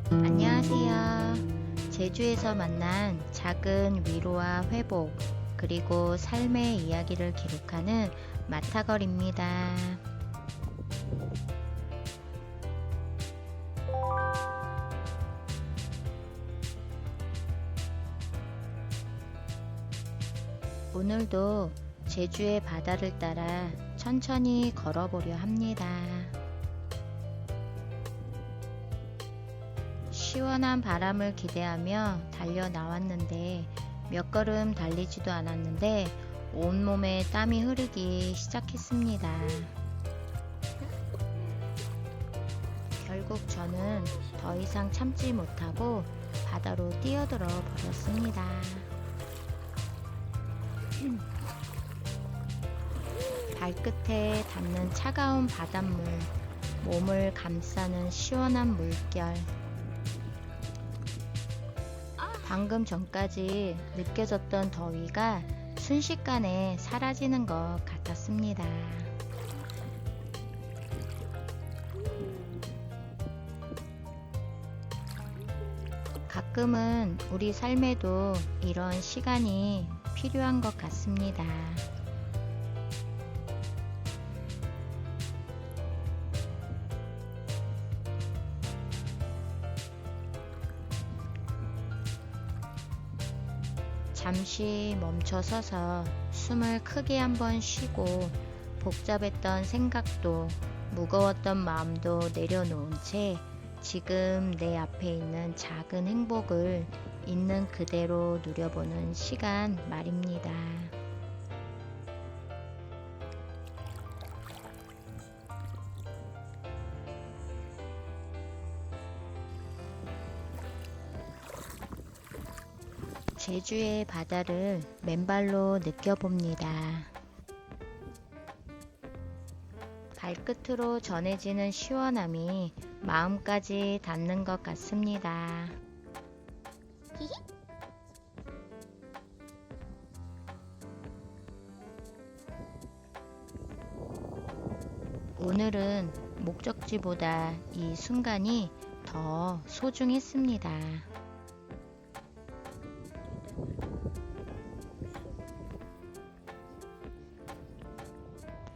안녕하세요. 제주에서 만난 작은 위로와 회복, 그리고 삶의 이야기를 기록하는 마타걸입니다. 오늘도 제주의 바다를 따라 천천히 걸어보려 합니다. 시원한 바람을 기대하며 달려 나왔는데 몇 걸음 달리지도 않았는데 온몸에 땀이 흐르기 시작했습니다. 결국 저는 더 이상 참지 못하고 바다로 뛰어들어 버렸습니다. 발끝에 닿는 차가운 바닷물, 몸을 감싸는 시원한 물결. 방금 전까지 느껴졌던 더위가 순식간에 사라지는 것 같았습니다. 가끔은 우리 삶에도 이런 시간이 필요한 것 같습니다. 잠시 멈춰서서 숨을 크게 한번 쉬고 복잡했던 생각도 무거웠던 마음도 내려놓은 채 지금 내 앞에 있는 작은 행복을 있는 그대로 누려보는 시간 말입니다. 제주의 바다를 맨발로 느껴봅니다. 발끝으로 전해지는 시원함이 마음까지 닿는 것 같습니다. 오늘은 목적지보다 이 순간이 더 소중했습니다.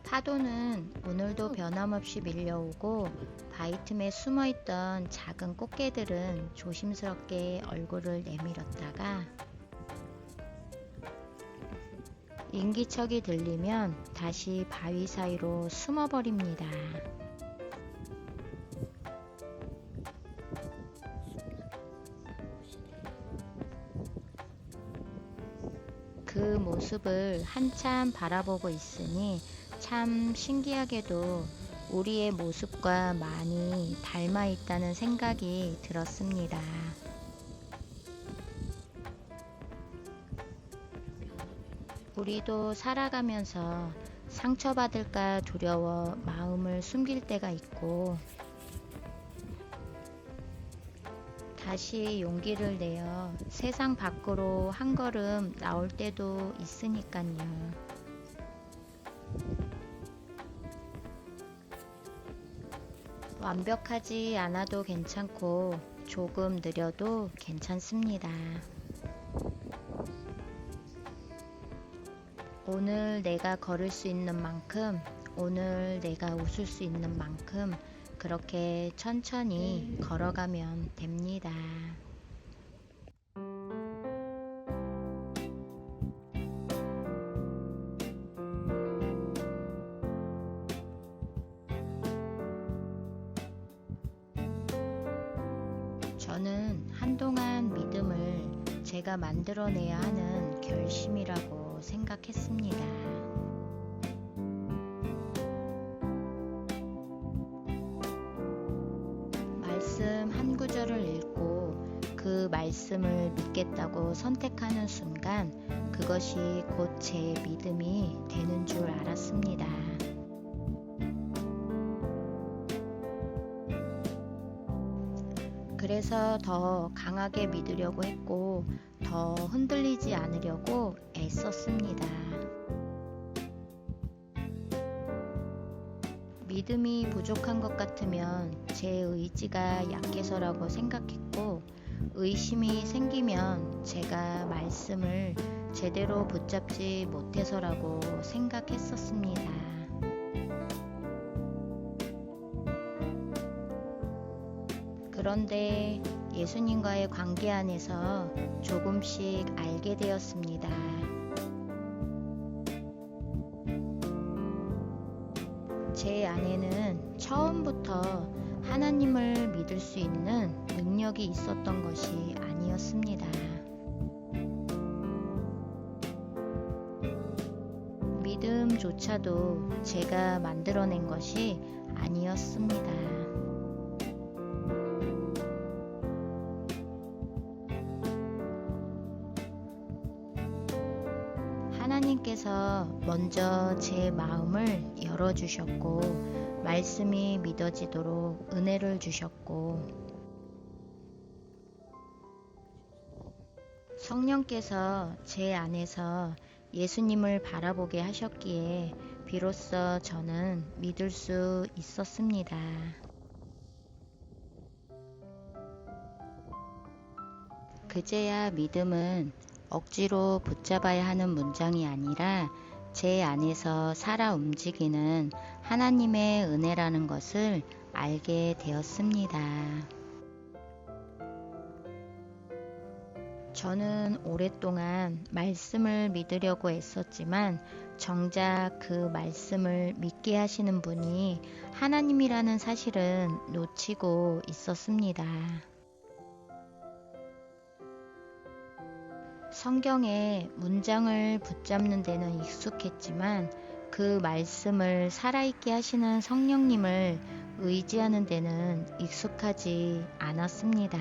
파도는 오늘도 변함없이 밀려오고 바위 틈에 숨어있던 작은 꽃게들은 조심스럽게 얼굴을 내밀었다가 인기척이 들리면 다시 바위 사이로 숨어버립니다. 그 모습을 한참 바라보고 있으니 참 신기하게도 우리의 모습과 많이 닮아 있다는 생각이 들었습니다. 우리도 살아가면서 상처받을까 두려워 마음을 숨길 때가 있고 다시 용기를 내어 세상 밖으로 한 걸음 나올 때도 있으니까요. 완벽하지 않아도 괜찮고 조금 느려도 괜찮습니다. 오늘 내가 걸을 수 있는 만큼, 오늘 내가 웃을 수 있는 만큼 그렇게 천천히 걸어가면 됩니다. 저는 한동안 믿음을 제가 만들어내야 하는 결심이라고 생각했습니다. 말씀 한 구절을 읽고 그 말씀을 믿겠다고 선택하는 순간 그것이 곧 제 믿음이 되는 줄 알았습니다. 그래서 더 강하게 믿으려고 했고 더 흔들리지 않으려고 애썼습니다. 믿음이 부족한 것 같으면 제 의지가 약해서라고 생각했고, 의심이 생기면 제가 말씀을 제대로 붙잡지 못해서라고 생각했었습니다. 그런데 예수님과의 관계 안에서 조금씩 알게 되었습니다. 제 안에는 처음부터 하나님을 믿을 수 있는 능력이 있었던 것이 아니었습니다. 믿음조차도 제가 만들어낸 것이 아니었습니다. 하나님께서 먼저 제 마음을 열어주셨고, 말씀이 믿어지도록 은혜를 주셨고, 성령께서 제 안에서 예수님을 바라보게 하셨기에 비로소 저는 믿을 수 있었습니다. 그제야 믿음은 억지로 붙잡아야 하는 문장이 아니라 제 안에서 살아 움직이는 하나님의 은혜라는 것을 알게 되었습니다. 저는 오랫동안 말씀을 믿으려고 애썼지만 정작 그 말씀을 믿게 하시는 분이 하나님이라는 사실은 놓치고 있었습니다. 성경의 문장을 붙잡는 데는 익숙했지만 그 말씀을 살아있게 하시는 성령님을 의지하는 데는 익숙하지 않았습니다.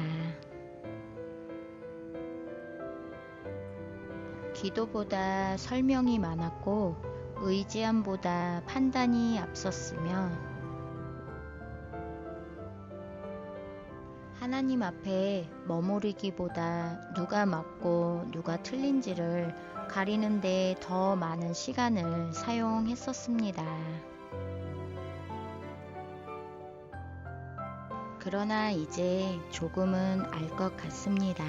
기도보다 설명이 많았고 의지함보다 판단이 앞섰으며 하나님 앞에 머무르기보다 누가 맞고 누가 틀린지를 가리는데 더 많은 시간을 사용했었습니다. 그러나 이제 조금은 알 것 같습니다.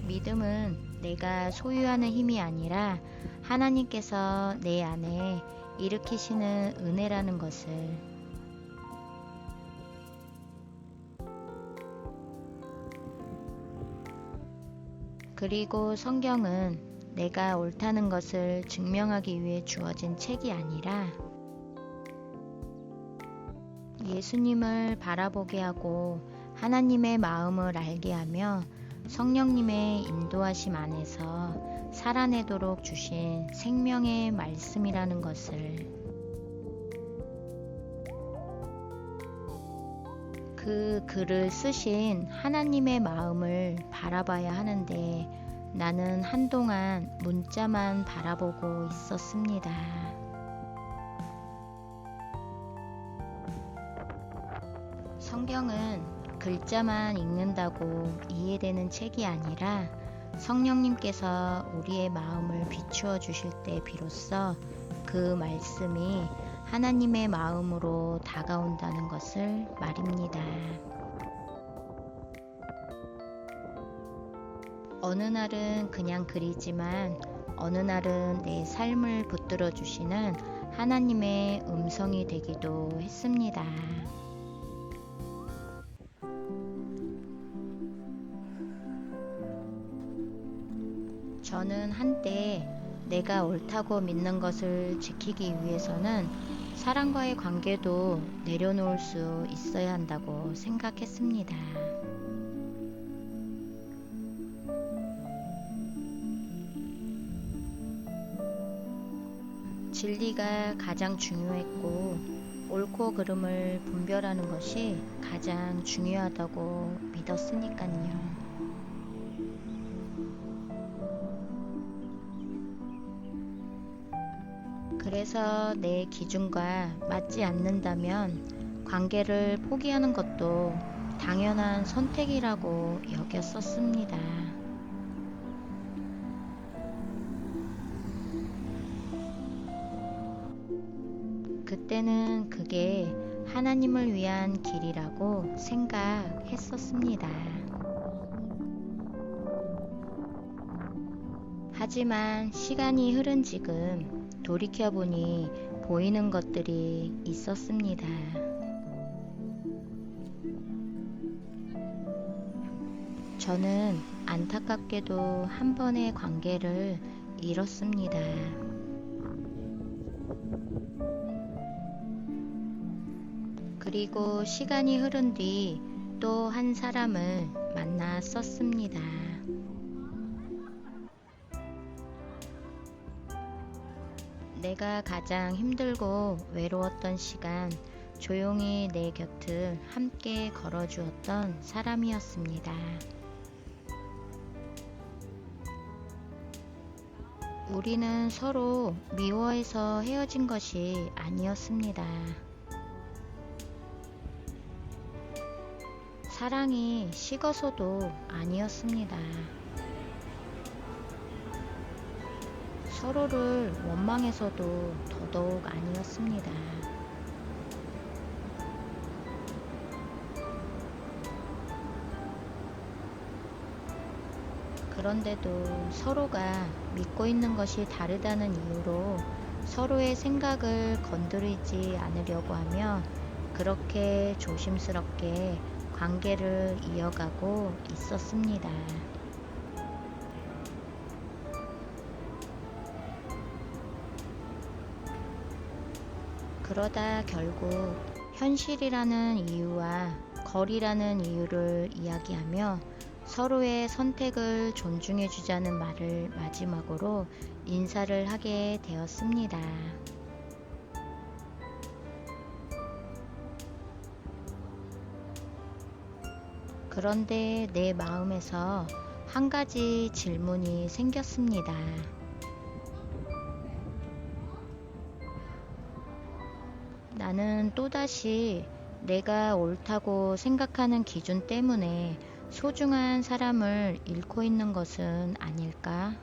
믿음은 내가 소유하는 힘이 아니라 하나님께서 내 안에 일으키시는 은혜라는 것을, 그리고 성경은 내가 옳다는 것을 증명하기 위해 주어진 책이 아니라 예수님을 바라보게 하고 하나님의 마음을 알게 하며 성령님의 인도하심 안에서 살아내도록 주신 생명의 말씀이라는 것을, 그 글을 쓰신 하나님의 마음을 바라봐야 하는데 나는 한동안 문자만 바라보고 있었습니다. 성경은 글자만 읽는다고 이해되는 책이 아니라 성령님께서 우리의 마음을 비추어 주실 때 비로소 그 말씀이 하나님의 마음으로 다가온다는 것을 말입니다. 어느 날은 그냥 글이지만 어느 날은 내 삶을 붙들어 주시는 하나님의 음성이 되기도 했습니다. 저는 한때 내가 옳다고 믿는 것을 지키기 위해서는 사람과의 관계도 내려놓을 수 있어야 한다고 생각했습니다. 진리가 가장 중요했고 옳고 그름을 분별하는 것이 가장 중요하다고 믿었으니까요. 그래서 내 기준과 맞지 않는다면 관계를 포기하는 것도 당연한 선택이라고 여겼었습니다. 그때는 그게 하나님을 위한 길이라고 생각했었습니다. 하지만 시간이 흐른 지금 돌이켜보니 보이는 것들이 있었습니다. 저는 안타깝게도 한 번의 관계를 잃었습니다. 그리고 시간이 흐른 뒤 또 한 사람을 만났었습니다. 내가 가장 힘들고 외로웠던 시간, 조용히 내 곁을 함께 걸어주었던 사람이었습니다. 우리는 서로 미워해서 헤어진 것이 아니었습니다. 사랑이 식어서도 아니었습니다. 서로를 원망해서도 더더욱 아니었습니다. 그런데도 서로가 믿고 있는 것이 다르다는 이유로 서로의 생각을 건드리지 않으려고 하며 그렇게 조심스럽게 관계를 이어가고 있었습니다. 그러다 결국 현실이라는 이유와 거리라는 이유를 이야기하며 서로의 선택을 존중해주자는 말을 마지막으로 인사를 하게 되었습니다. 그런데 내 마음에서 한 가지 질문이 생겼습니다. 나는 또다시 내가 옳다고 생각하는 기준 때문에 소중한 사람을 잃고 있는 것은 아닐까?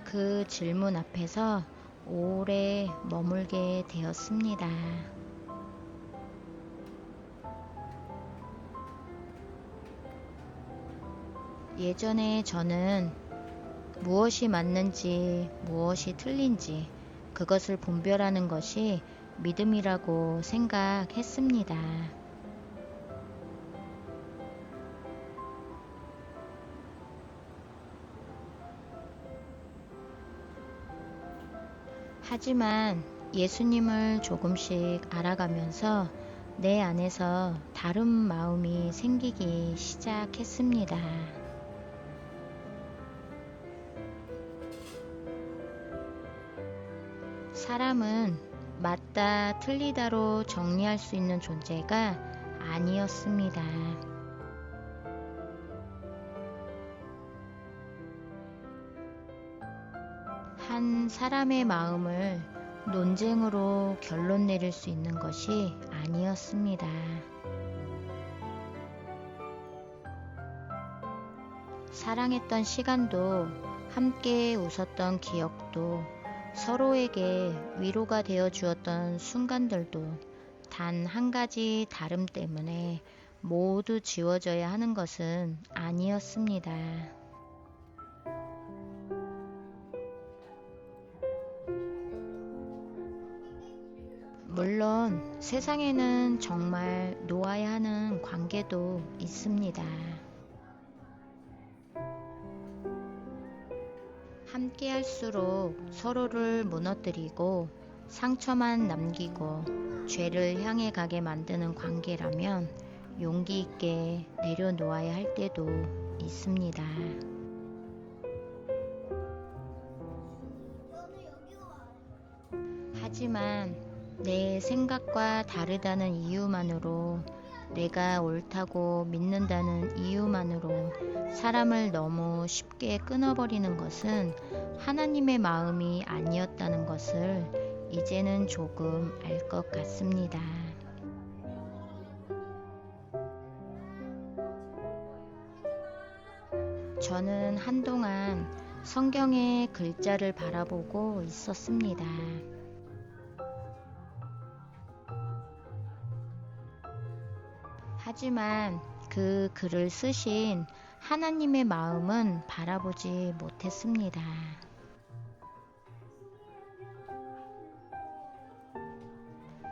그 질문 앞에서 오래 머물게 되었습니다. 예전에 저는 무엇이 맞는지 무엇이 틀린지 그것을 분별하는 것이 믿음이라고 생각했습니다. 하지만 예수님을 조금씩 알아가면서 내 안에서 다른 마음이 생기기 시작했습니다. 사람은 맞다 틀리다로 정리할 수 있는 존재가 아니었습니다. 한 사람의 마음을 논쟁으로 결론 내릴 수 있는 것이 아니었습니다. 사랑했던 시간도 함께 웃었던 기억도 서로에게 위로가 되어 주었던 순간들도 단 한 가지 다름 때문에 모두 지워져야 하는 것은 아니었습니다. 물론 세상에는 정말 놓아야 하는 관계도 있습니다. 함께 할수록 서로를 무너뜨리고 상처만 남기고 죄를 향해 가게 만드는 관계라면 용기 있게 내려놓아야 할 때도 있습니다. 하지만 내 생각과 다르다는 이유만으로 내가 옳다고 믿는다는 이유만으로 사람을 너무 쉽게 끊어버리는 것은 하나님의 마음이 아니었다는 것을 이제는 조금 알 것 같습니다. 저는 한동안 성경의 글자를 바라보고 있었습니다. 하지만 그 글을 쓰신 하나님의 마음은 바라보지 못했습니다.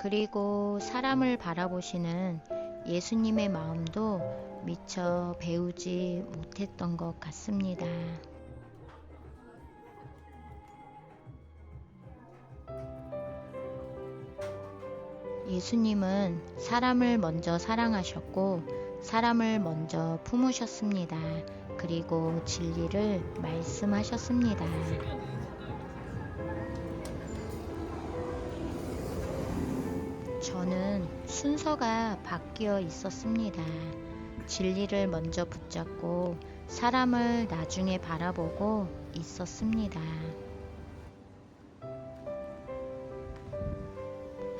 그리고 사람을 바라보시는 예수님의 마음도 미처 배우지 못했던 것 같습니다. 예수님은 사람을 먼저 사랑하셨고 사람을 먼저 품으셨습니다. 그리고 진리를 말씀하셨습니다. 저는 순서가 바뀌어 있었습니다. 진리를 먼저 붙잡고 사람을 나중에 바라보고 있었습니다.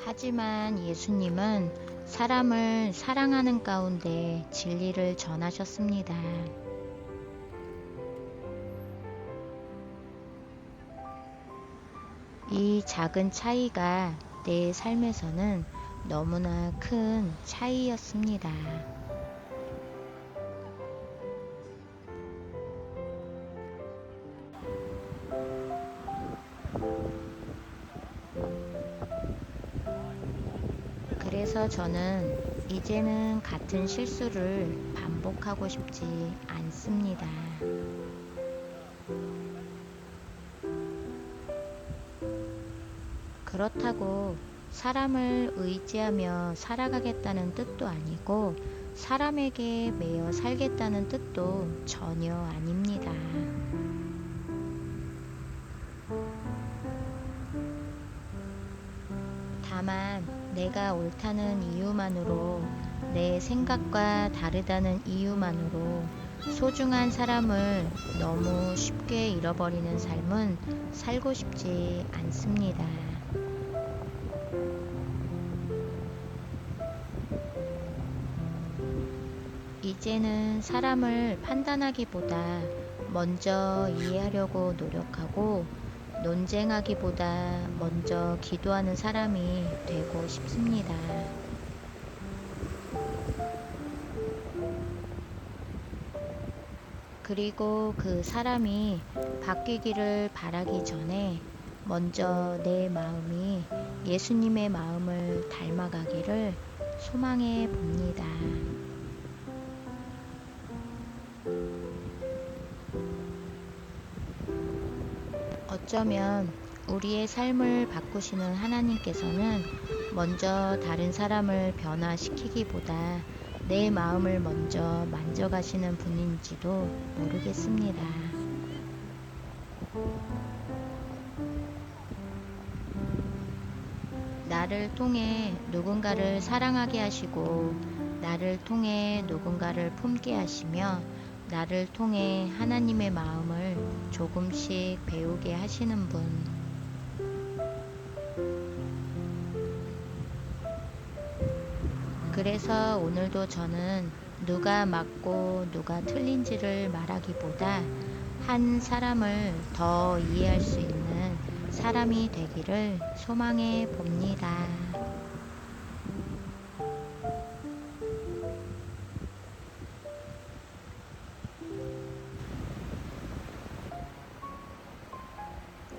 하지만 예수님은 사람을 사랑하는 가운데 진리를 전하셨습니다. 이 작은 차이가 내 삶에서는 너무나 큰 차이였습니다. 그래서 저는 이제는 같은 실수를 반복하고 싶지 않습니다. 그렇다고 사람을 의지하며 살아가겠다는 뜻도 아니고 사람에게 매여 살겠다는 뜻도 전혀 아닙니다. 다만 내가 옳다는 이유만으로, 내 생각과 다르다는 이유만으로 소중한 사람을 너무 쉽게 잃어버리는 삶은 살고 싶지 않습니다. 이제는 사람을 판단하기보다 먼저 이해하려고 노력하고 논쟁하기보다 먼저 기도하는 사람이 되고 싶습니다. 그리고 그 사람이 바뀌기를 바라기 전에 먼저 내 마음이 예수님의 마음을 닮아가기를 소망해 봅니다. 어쩌면 우리의 삶을 바꾸시는 하나님께서는 먼저 다른 사람을 변화시키기보다 내 마음을 먼저 만져가시는 분인지도 모르겠습니다. 나를 통해 누군가를 사랑하게 하시고 나를 통해 누군가를 품게 하시며 나를 통해 하나님의 마음을 조금씩 배우게 하시는 분. 그래서 오늘도 저는 누가 맞고 누가 틀린지를 말하기보다 한 사람을 더 이해할 수 있는 사람이 되기를 소망해 봅니다.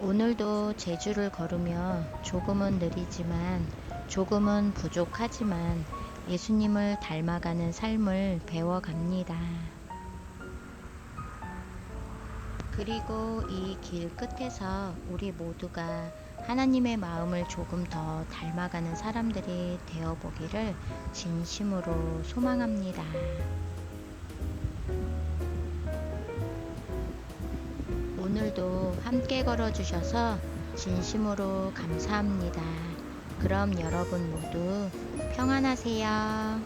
오늘도 제주를 걸으며 조금은 느리지만 조금은 부족하지만 예수님을 닮아가는 삶을 배워갑니다. 그리고 이 길 끝에서 우리 모두가 하나님의 마음을 조금 더 닮아가는 사람들이 되어보기를 진심으로 소망합니다. 오늘도 함께 걸어주셔서 진심으로 감사합니다. 그럼 여러분 모두 평안하세요.